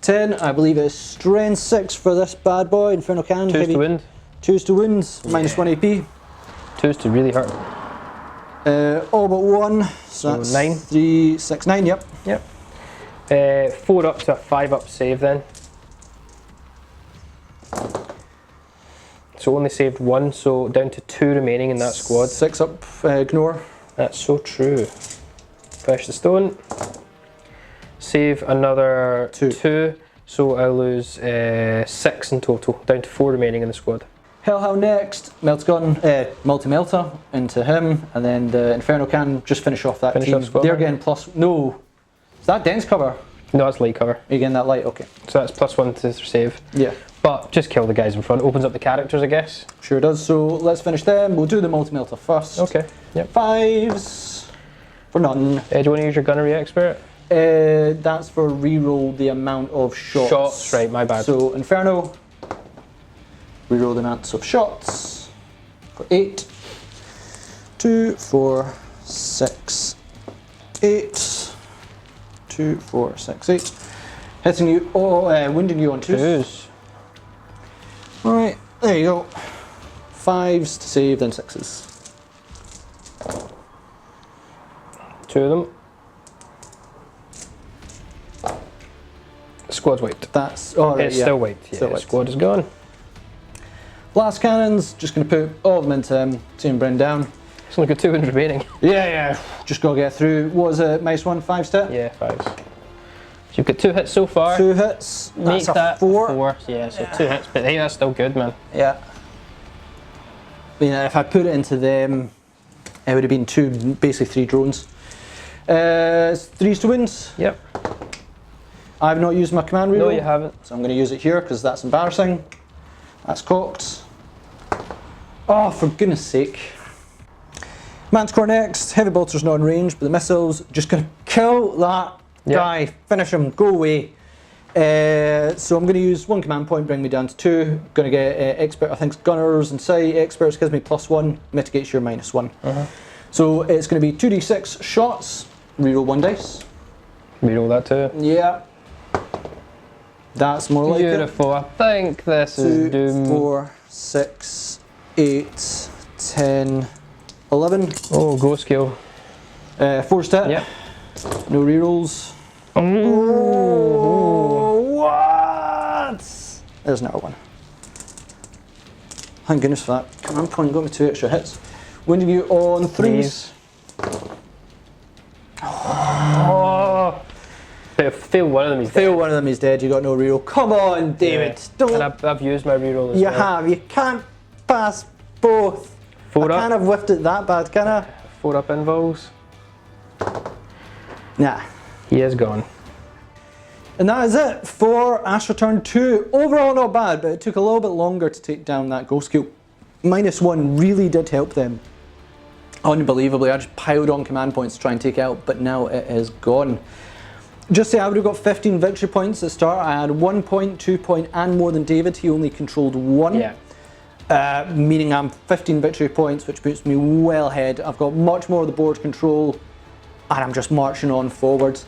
10. I believe it's strength 6 for this bad boy, Infernal Cannon. 2s to wound. 2s to wound, -1 AP. 2s to really hurt. All but 1, so that's 9. 3, 6, 9, yep. Yep. 4 up to a 5 up save then. So only saved 1, so down to 2 remaining in that squad. 6 up, ignore. That's so true. Flesh the stone. Save another 2, so I lose 6 in total, down to 4 remaining in the squad. Hellhound next, Meltgun, multi-melta into him, and then the Inferno Cannon just finish off that team. They're getting plus, no, is that dense cover? No, that's light cover. Are you getting that light? Okay. So that's +1 to save. Yeah. But just kill the guys in front, opens up the characters, I guess. Sure does, so let's finish them. We'll do the multi-melta first. Okay, yep. 5s for none. Do you want to use your gunnery expert? That's for reroll the amount of shots. Shots, right, my bad. So Inferno, reroll the amount of shots for 8. 2, 4, 6, 8. 2, 4, 6, 8. Hitting you, wounding you on 2s. Alright, there you go. 5s to save, then 6s. 2 of them. Squad's wiped. That's alright. It's still wiped. Yeah, still wiped. Squad is gone. Blast cannons, just going to put all of them into him, see him burn down. It's only got 2 wounds remaining. Yeah, just got to get through. What was it, -1, 5 step? Yeah, 5s. So you've got 2 hits so far. 2 hits, Make that's that a 4. Yeah, so 2 hits, but hey, that's still good, man. Yeah. But, yeah, if I put it into them, it would have been 2, basically 3 drones. 3s to wound. Yep. I've not used my command reroll. No, you haven't. So I'm going to use it here because that's embarrassing. That's cocked. Oh, for goodness sake. Manticore next. Heavy bolter's not in range, but the missiles just going to kill that guy. Finish him. Go away. So I'm going to use 1 command point, bring me down to 2. Going to get expert. I think it's gunners and sight. Experts gives me +1, mitigates your -1. So it's going to be 2d6 shots. Reroll 1 dice. Reroll that too. Yeah. That's more like Beautiful. I think this is 2, doom. 4, 6, 8, 10, 11. Oh, go skill. 4 step. Yep. No rerolls. Oh, what? There's another one. Thank goodness for that. Command point got me 2 extra hits. Winning you on 3s. Oh. Fail one of them, he's Fail dead. one of them, he's dead. You got no reroll. Come on, David. Yeah. Don't. And I've used my reroll as You well. have. You can't pass both. 4 I up. can't have whiffed it that bad, can I? 4 up involves. Nah. He is gone. And that is it for Astra turn 2. Overall not bad, but it took a little bit longer to take down that ghost cube. -1 really did help them. Unbelievably, I just piled on command points to try and take it out, but now it is gone. Just say I would have got 15 victory points at the start. I had 1 point, 2 point, and more than David. He only controlled 1. Yeah. Meaning I'm 15 victory points, which puts me well ahead. I've got much more of the board control, and I'm just marching on forward.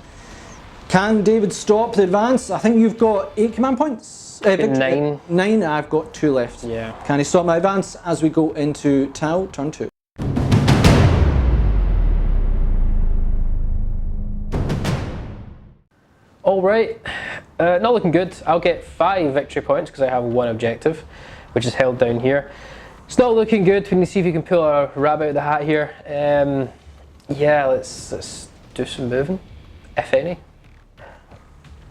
Can David stop the advance? I think you've got 8 command points. 9. 9, I've got 2 left. Yeah. Can he stop my advance as we go into Tau, turn 2? Alright, not looking good. I'll get 5 victory points because I have 1 objective, which is held down here. It's not looking good. We need to see if we can pull a rabbit out of the hat here. Yeah, let's do some moving, if any.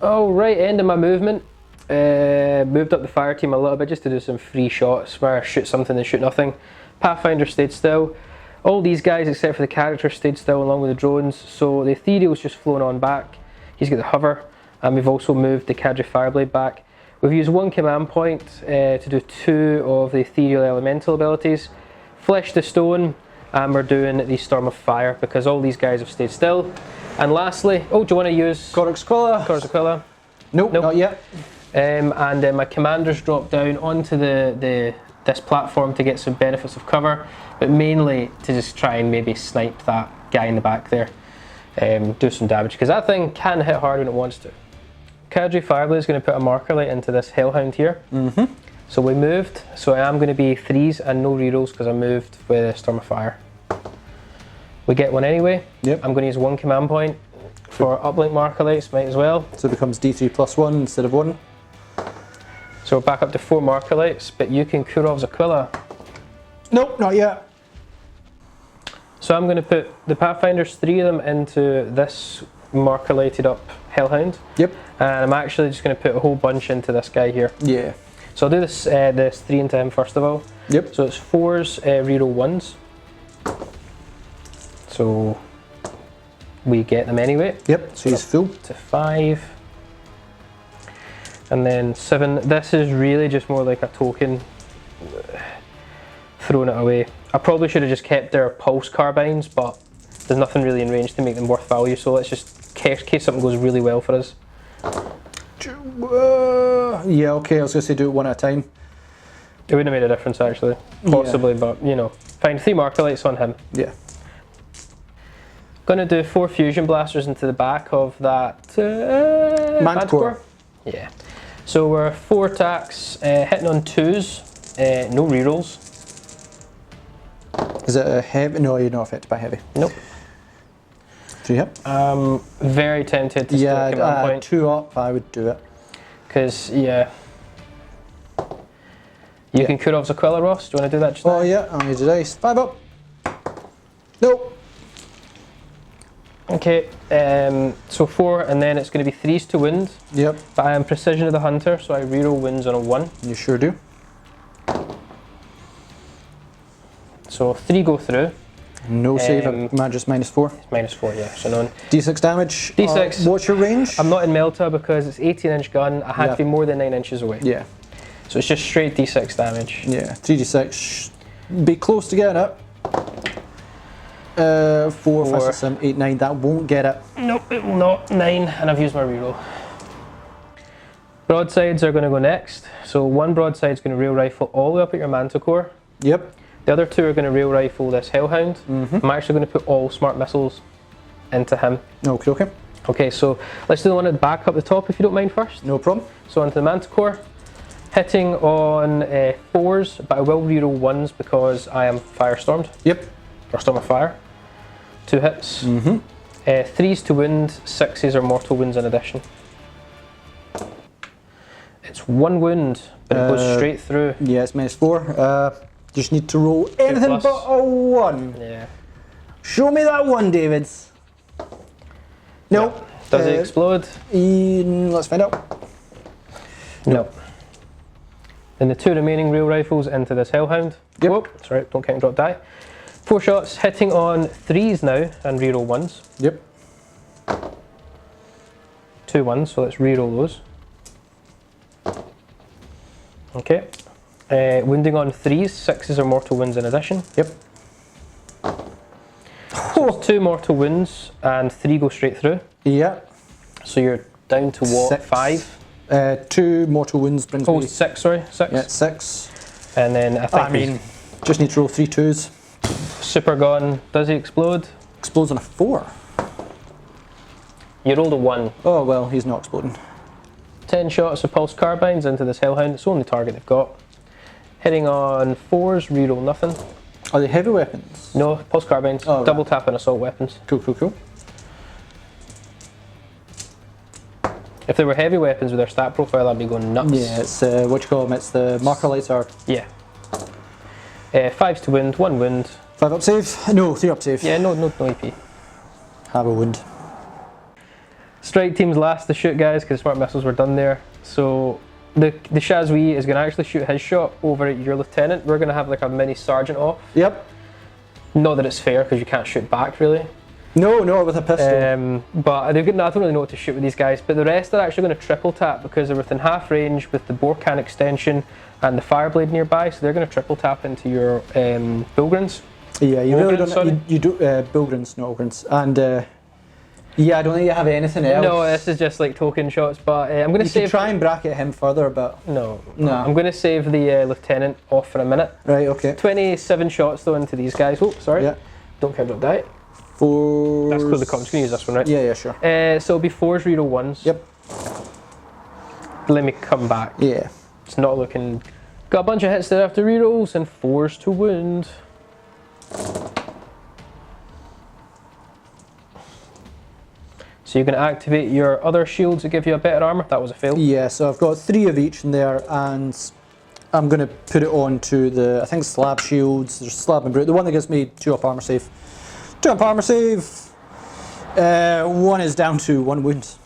Alright, end of my movement. Moved up the fire team a little bit just to do some free shots where I shoot something and shoot nothing. Pathfinder stayed still. All these guys except for the character stayed still along with the drones, so the ethereal's just flown on back. He's got the hover, and we've also moved the Cadre Fireblade back. We've used 1 command point to do 2 of the ethereal elemental abilities. Flesh to stone, and we're doing the Storm of Fire because all these guys have stayed still. And lastly, oh, do you want to use Codex Aquila? Codex Aquila? Nope, not yet. And then my commanders drop down onto this platform to get some benefits of cover, but mainly to just try and maybe snipe that guy in the back there. Do some damage because that thing can hit hard when it wants to. Cadre Fireblade is going to put a marker light into this Hellhound here. So we moved, so I am going to be 3s and no rerolls because I moved with Storm of Fire. We get 1 anyway. Yep. I'm going to use 1 command point for uplink marker lights, might as well. So it becomes D3 plus 1 instead of 1. So we're back up to 4 marker lights, but you can Kurov's Aquila. Nope, not yet. So I'm going to put the Pathfinders, 3 of them, into this marker lighted up Hellhound. Yep. And I'm actually just going to put a whole bunch into this guy here. Yeah. So I'll do this 3 into him first of all. Yep. So it's 4s, reroll 1s. So we get them anyway. Yep, so he's full. To 5. And then 7. This is really just more like a token. Throwing it away. I probably should have just kept their pulse carbines, but there's nothing really in range to make them worth value, so let's just, in case something goes really well for us. Yeah, okay, I was going to say do it 1 at a time. It wouldn't have made a difference actually, possibly, but you know. Fine, 3 marker lights on him. Yeah. Gonna do 4 fusion blasters into the back of that Manticore. Yeah. So we're 4 attacks, hitting on 2s, no rerolls. Is it a heavy? No, you're not affected by heavy. Nope. 3 hit? Very tempted to steal a command point. 2 up, I would do it. Because, yeah. You can Kurov's Aquila, Ross. Do you want to do that just now? Oh yeah, I'll use the dice. 5 up. Nope. Okay, so 4, and then it's going to be 3s to wound. Yep. But I am Precision of the Hunter, so I reroll wounds on a 1. You sure do. So 3 go through. No save at just -4. It's -4, yeah, so none. D6 damage. D6. What's your range? I'm not in Melta because it's 18-inch gun. I had Yeah. to be more than 9 inches away. Yeah. So it's just straight D6 damage. Yeah, 3d6. Be close to getting it. 4, 5, 6, 7, 8, 9. That won't get it. Nope, it will not. 9, and I've used my reroll. Broadsides are going to go next. So 1 broadside is going to rail rifle all the way up at your Manticore. Yep. The other 2 are going to rail rifle this Hellhound. I'm actually going to put all smart missiles into him. Okay, okay. Okay, so let's do the one at the back up the top if you don't mind first. No problem. So onto the Manticore. Hitting on 4s, but I will reroll 1s because I am firestormed. Yep. Or storm of fire. 2 hits. 3s to wound, 6s are mortal wounds in addition. It's 1 wound, but it goes straight through. Yeah, it's -4. Just need to roll anything but a 1. Yeah. Show me that 1, David. Nope. Does it explode? Let's find out. No. Then the 2 remaining real rifles into this hellhound. Yep. Whoop, sorry, don't count drop die. 4 shots, hitting on 3s now, and reroll 1s. Yep. 2 1s, so let's reroll those. Okay. Wounding on 3s, 6s are mortal wounds in addition. Yep. So it's 2 mortal wounds and 3 go straight through. Yeah. So you're down to what? 6. 5? 2 mortal wounds brings me. 6, sorry. 6. Yeah, 6. And then I think just need to roll 3 2s. super gun. Does he explode? Explodes on a 4. You rolled a 1. Oh well, he's not exploding. 10 shots of pulse carbines into this hellhound. It's the only target they've got. Hitting on 4s, reroll nothing. Are they heavy weapons? No, pulse carbines. Oh, double tap and assault weapons. Cool, cool, cool. If they were heavy weapons with their stat profile, I'd be going nuts. Yeah, it's what you call them. It's the marker lights are. Yeah. 5s to wound, 1 wound. 5 up save? No, 3 up save. Yeah, no EP. Have a wound. Strike team's last to shoot, guys, because smart missiles were done there. So the Shazwee is going to actually shoot his shot over at your lieutenant. We're going to have like a mini sergeant off. Yep. Not that it's fair because you can't shoot back really. No, with a pistol. But they're good. I don't really know what to shoot with these guys. But the rest are actually going to triple tap because they're within half range with the Borkan extension and the Fireblade nearby. So they're going to triple tap into your Bilgrins. Yeah, you really don't. Sorry? You do Bilgrins, not Ogrins, and yeah, I don't think you have anything else. No, this is just like token shots. But I'm going to save. Try and bracket him further, but no. I'm going to save the lieutenant off for a minute. Right. Okay. 27 shots though into these guys. Oh, sorry. Yeah. Don't count up die. 4. That's clear the comms. Can you use this one, right? Yeah, sure. So it'll be 4s, reroll 1s. Yep. Let me come back. Yeah. It's not looking. Got a bunch of hits there after rerolls and 4s to wound. So you can activate your other shields to give you a better armor. That was a fail. Yeah, so I've got 3 of each in there, and I'm going to put it on to the, I think, slab shields. There's slab and brute. The one that gives me 2 up armor save. 2 up armor save. 1 is down to 1 wound.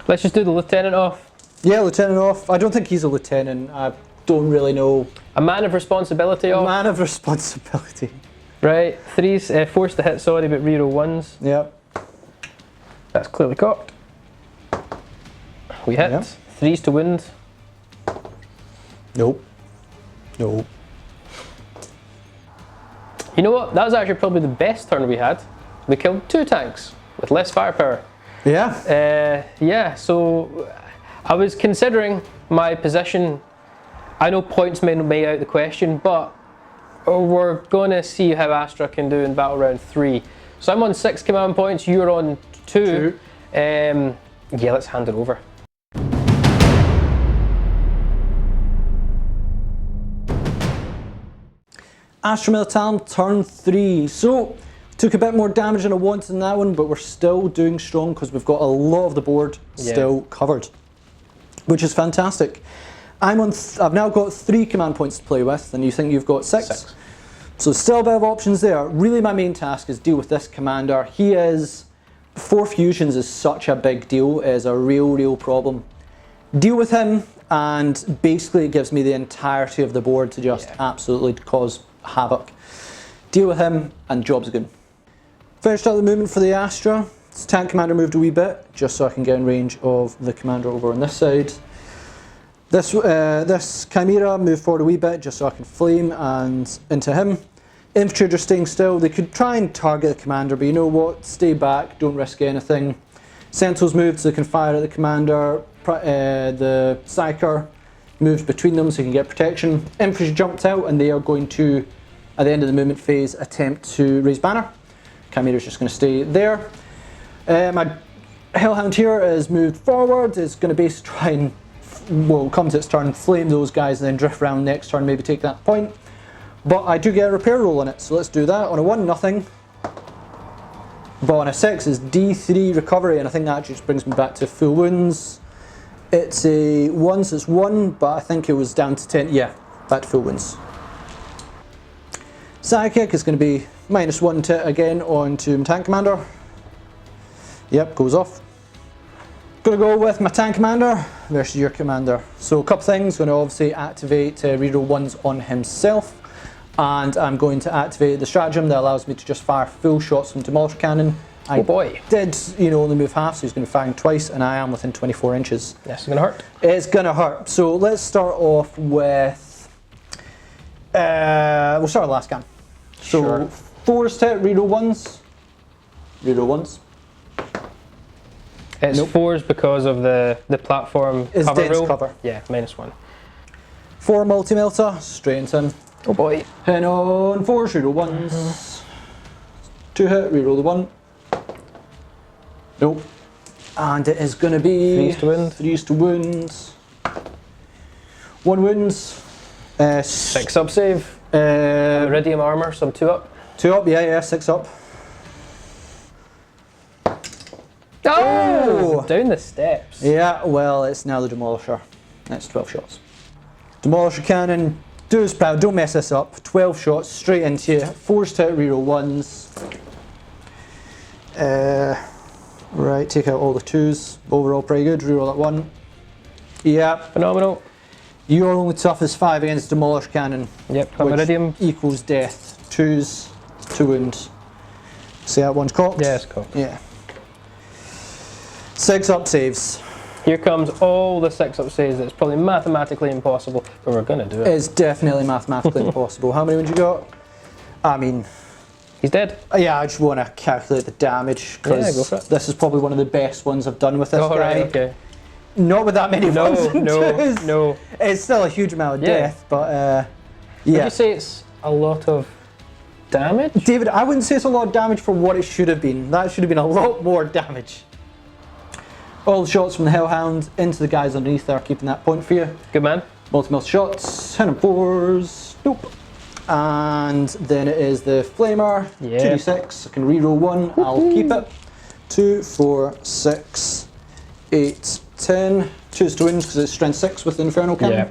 Let's just do the lieutenant off. Yeah, lieutenant off. I don't think he's a lieutenant. I don't really know. A man of responsibility off. Man of responsibility. Right, 3s, forced to hit, sorry, but reroll 1s. Yep. That's clearly cocked. We hit. Yep. 3s to wound. Nope. Nope. You know what? That was actually probably the best turn we had. We killed 2 tanks with less firepower. Yeah. Yeah, so I was considering my position. I know points may out the question, but we're going to see how Astra can do in battle round 3. So I'm on 6 command points, you're on 2. Yeah, let's hand it over. Astra Militarum turn 3. So, took a bit more damage than I wanted in that one, but we're still doing strong because we've got a lot of the board still covered, which is fantastic. I've now got 3 command points to play with, and you think you've got 6. So still a bit of options there. Really my main task is deal with this commander. 4 fusions is such a big deal, it is a real problem. Deal with him, and basically it gives me the entirety of the board to just absolutely cause havoc. Deal with him, and job's good. Finished up the movement for the Astra. This tank commander moved a wee bit, just so I can get in range of the commander over on this side. This Chimera moved forward a wee bit, just so I can flame and into him. Infantry are just staying still. They could try and target the commander, but you know what? Stay back, don't risk anything. Sentinels moved so they can fire at the commander. The Psyker moved between them so you can get protection. Infantry jumped out and they are going to, at the end of the movement phase, attempt to raise banner. Chimera's just going to stay there. My Hellhound here is moved forward. It's going to basically try and will come to its turn, flame those guys, and then drift around next turn, maybe take that point. But I do get a repair roll on it, so let's do that. On a 1, nothing. But on a 6 is D3 recovery, and I think that actually just brings me back to full wounds. It's a 1, so it's 1, but I think it was down to 10. Yeah, back to full wounds. Sidekick is going to be -1 to again on to my tank commander. Yep, goes off. Gonna go with my tank commander versus your commander. So a couple things, gonna obviously activate reroll 1s on himself, and I'm going to activate the stratagem that allows me to just fire full shots from Demolisher Cannon. Oh boy. Did, only move half, so he's going to be firing twice, and I am within 24 inches. Yes, it's gonna hurt. It's gonna hurt. So let's start off with, we'll start with last gun. So Sure. 4's to hit, reroll 1s. Reroll 1s. It's Nope. 4s because of the platform It's cover dense rule. cover. Yeah, -1. 4 multi-melter, straight into him. Oh boy. Hitting on 4s, reroll 1s. 2 hit, reroll the 1. Nope. And it is going to be 3s to wound. 3s to wounds. 1 wounds. 6 up save. Iridium armor, so I'm 2 up. 2 up, yeah, 6 up. Oh! Down the steps. Yeah, well, it's now the Demolisher. That's 12 shots. Demolisher Cannon, do his proud, don't mess this up. 12 shots straight into you. 4's to hit, reroll 1s. Right, take out all the 2s. Overall, pretty good. Reroll that 1. Yeah. Phenomenal. Your only toughest 5 against Demolisher Cannon. Yep, I'm which Iridium. equals death. 2s, 2 wounds. See that one's cocked? Yeah, it's cool. Yeah. 6 up saves. Here comes all the 6 up saves. It's probably mathematically impossible, but we're gonna do it. It's definitely mathematically impossible. How many wounds you got? I mean, He's dead. yeah, I just want to calculate the damage Yeah, go because for it. this is probably one of the best ones I've done with this Oh, guy. right, okay. Not with that many No, ones and no, twos. no. It's still a huge amount of Yeah. death, but Would yeah. you say it's a lot of damage? David, I wouldn't say it's a lot of damage for what it should have been. That should have been a lot more damage. All the shots from the Hellhound into the guys underneath there, keeping that point for you. Good man. Multi-mil shots, 10 and 4s, nope. And then it is the Flamer, Yeah. 2d6, I can reroll 1, I'll keep it. 2, 4, 6, 8, 10. 2's to wounds because it's strength 6 with the Infernal Cannon.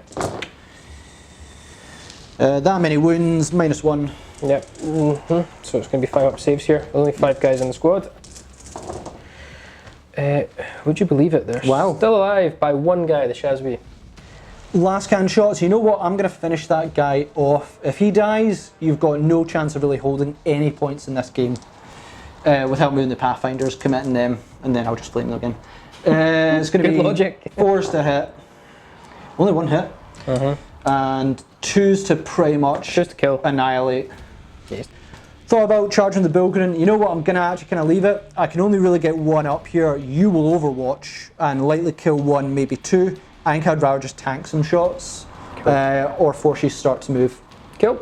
That many wounds, -1. Yep. So it's going to be 5 up saves here. Only 5 guys in the squad. Would you believe it? They're Wow. still alive by 1 guy, the Shazvi. Last can shots, you know what, I'm going to finish that guy off. If he dies, you've got no chance of really holding any points in this game without moving the Pathfinders, committing them, and then I'll just flame them again. It's going to Good be logic. 4's to hit, only 1 hit, and 2's to pretty much Just to kill. annihilate. Yes. Thought about charging the Bilgrin. You know what, I'm going to actually kind of leave it. I can only really get 1 up here. You will overwatch and likely kill 1, maybe 2. I think I'd rather just tank some shots or force you to start to move. Cool.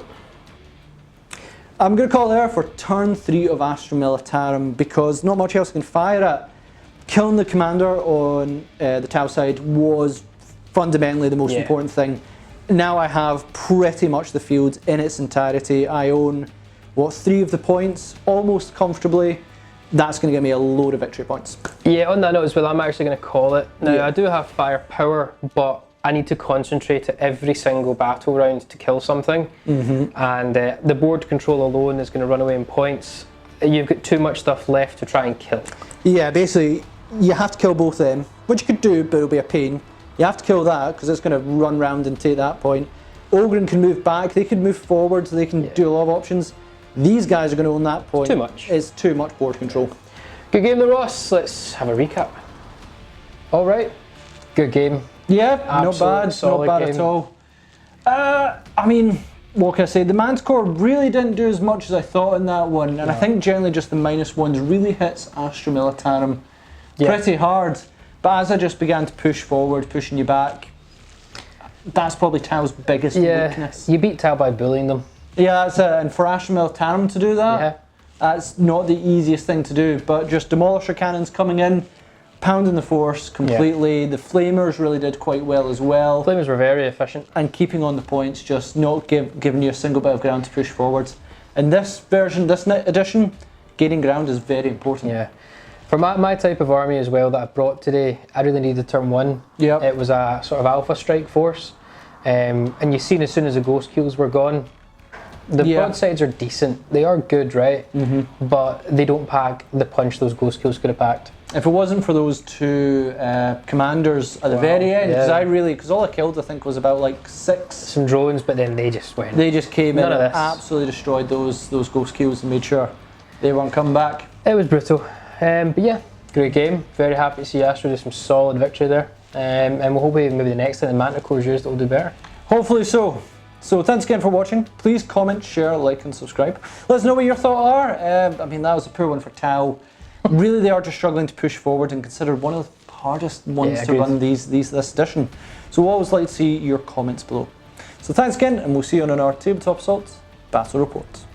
I'm going to call it there for turn 3 of Astra Militarum because not much else I can fire at. Killing the commander on the Tau side was fundamentally the most important thing. Now I have pretty much the field in its entirety. I own, 3 of the points, almost comfortably. That's going to give me a load of victory points. Yeah, on that note as well, I'm actually going to call it. Now, Yeah. I do have firepower, but I need to concentrate at every single battle round to kill something. And the board control alone is going to run away in points. You've got too much stuff left to try and kill. Yeah, basically, you have to kill both of them, which you could do, but it'll be a pain. You have to kill that, because it's going to run round and take that point. Ogren can move back, they can move forward, so they can do a lot of options. These guys are going to own that point. Too much. It's too much board control. Good game, the Ross. Let's have a recap. All right. Good game. Yeah, Absolute not bad solid at game. all. I mean, what can I say? The Manticore really didn't do as much as I thought in that one, and I think generally just the -1s really hits Astra Militarum pretty hard. But as I just began to push forward, pushing you back, that's probably Tau's biggest weakness. You beat Tau by bullying them. Yeah, that's it. And for Astra Militarum to do that, that's not the easiest thing to do. But just Demolisher cannons coming in, pounding the force completely. The flamers really did quite well as well. Flamers were very efficient. And keeping on the points, just not giving you a single bit of ground to push forwards. In this version, this edition, gaining ground is very important. Yeah. For my type of army as well that I've brought today, I really needed turn 1. Yep. It was a sort of alpha strike force. And you've seen as soon as the ghost kills were gone, the broadsides are decent. They are good, right? But they don't pack the punch those ghost kills could have packed. If it wasn't for those 2 commanders at the very end, because all I killed I think was about like 6. Some drones, but then they just went. They just came None in of and this. absolutely destroyed those ghost kills and made sure they weren't coming back. It was brutal. But yeah, great game. Very happy to see Astra do some solid victory there. And we'll hope maybe the next time the Manticore is used it'll do better. Hopefully so. So thanks again for watching. Please comment, share, like and subscribe. Let us know what your thoughts are. I mean, that was a poor one for Tau. Really, they are just struggling to push forward and considered one of the hardest ones to run this edition. So we'll always like to see your comments below. So thanks again, and we'll see you on our Tabletop Assaults Battle Reports.